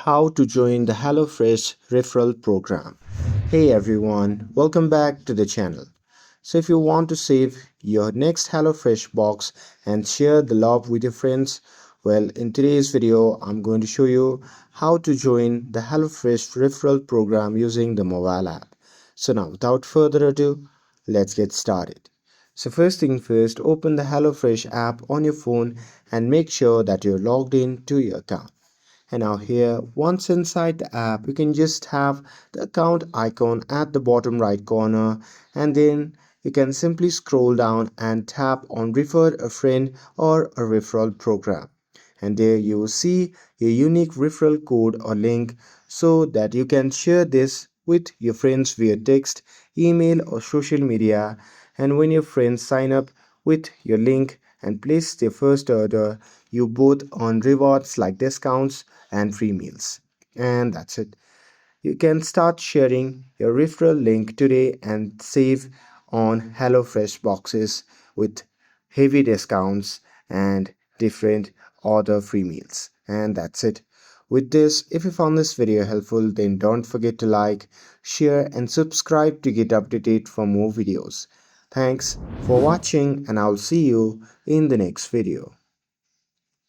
How to join the HelloFresh Referral program. Hey everyone, welcome back to the channel. So if you want to save your next HelloFresh box and share the love with your friends, well, in today's video, I'm going to show you how to join the HelloFresh Referral program using the mobile app. So now, without further ado, let's get started. So first thing first, open the HelloFresh app on your phone and make sure that you're logged in to your account. And now here, once inside the app, you can just have the account icon at the bottom right corner, and then you can simply scroll down and tap on refer a friend or a referral program. And there you will see your unique referral code or link so that you can share this with your friends via text, email or social media. And when your friends sign up with your link and place their first order, you both earn rewards like discounts and free meals. And that's it. You can start sharing your referral link today and save on HelloFresh boxes with heavy discounts and different order free meals. And that's it. With this, if you found this video helpful, then don't forget to like, share, and subscribe to get updated for more videos. Thanks for watching, and I'll see you in the next video.